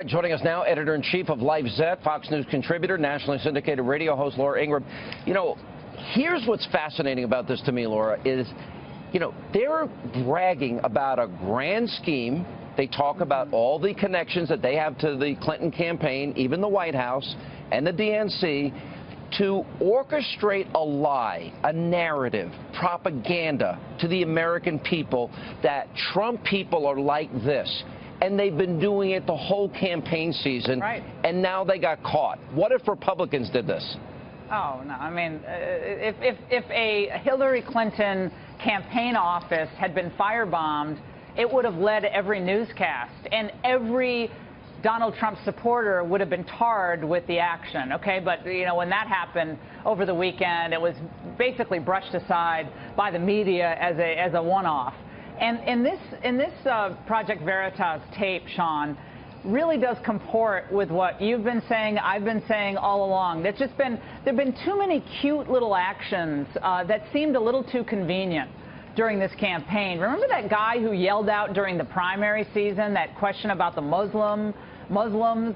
Joining us now, editor-in-chief of Life Zet, Fox News contributor, nationally syndicated radio host Laura Ingraham. You know, here's what's fascinating about this to me, Laura, is, you know, they're bragging about a grand scheme. They talk about all the connections that they have to the Clinton campaign, even the White House and the DNC, to orchestrate a lie, a narrative, propaganda to the American people that Trump people are like this. And they've been doing it the whole campaign season, right. And now they got caught. What if Republicans did this? Oh, no. I mean, if a Hillary Clinton campaign office had been firebombed, it would have led every newscast, and every Donald Trump supporter would have been tarred with the action, okay? But, you know, when that happened over the weekend, it was basically brushed aside by the media as a one-off. And in this Project Veritas tape, Sean, really does comport with what you've been saying, I've been saying all along. There've been too many cute little actions that seemed a little too convenient during this campaign. Remember that guy who yelled out during the primary season, that question about the Muslims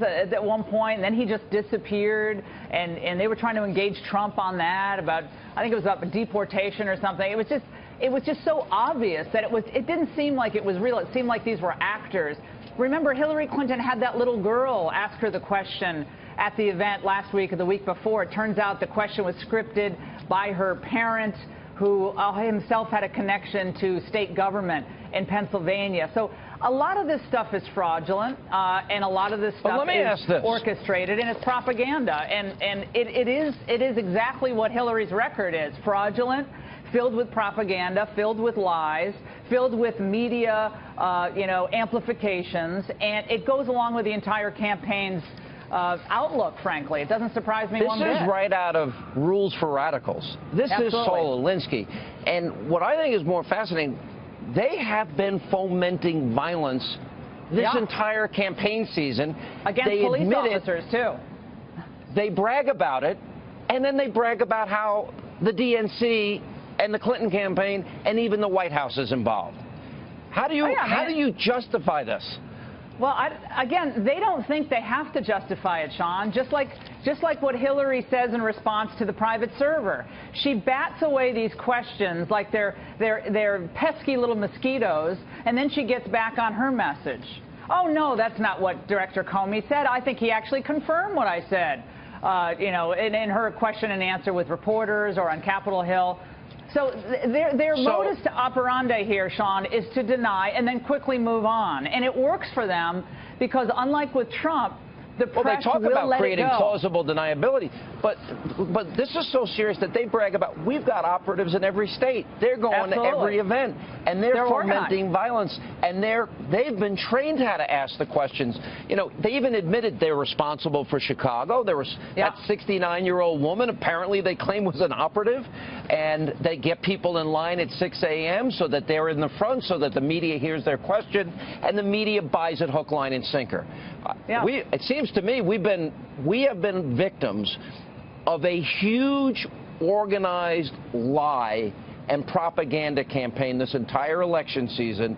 at one point, and then he just disappeared, and they were trying to engage Trump on that, about, I think it was about deportation or something. It was just so obvious that it didn't seem like it was real. It seemed like these were actors. Remember, Hillary Clinton had that little girl ask her the question at the event last week or the week before. It turns out the question was scripted by her parent, who himself had a connection to state government in Pennsylvania. So a lot of this stuff is fraudulent, and a lot of this stuff is orchestrated, and it's propaganda. And it is exactly what Hillary's record is: fraudulent, filled with propaganda, filled with lies, filled with media, amplifications, and it goes along with the entire campaign's outlook, frankly. It doesn't surprise me one bit. This is right out of Rules for Radicals. This is Saul Alinsky. And what I think is more fascinating, they have been fomenting violence this entire campaign season. Against police officers, too. They brag about it, and then they brag about how the DNC and the Clinton campaign and even the White House is involved. How do you justify this? Well, again, they don't think they have to justify it, Sean, just like what Hillary says in response to the private server. She bats away these questions like they're pesky little mosquitoes, and then she gets back on her message. Oh, no, that's not what Director Comey said. I think he actually confirmed what I said, in her question and answer with reporters or on Capitol Hill. So their modus operandi here, Sean, is to deny and then quickly move on. And it works for them because, unlike with Trump, the press will let it go. Well, they talk about creating plausible deniability, but this is so serious that they brag about, we've got operatives in every state. They're going to every event, and they're fomenting violence, and they've been trained how to ask the questions. You know, they even admitted they're responsible for Chicago. There was that 69-year-old woman, apparently they claim was an operative, and they get people in line at 6 a.m. so that they're in the front, so that the media hears their question, and the media buys it hook, line, and sinker. It seems to me we have been victims of a huge organized lie and propaganda campaign this entire election season.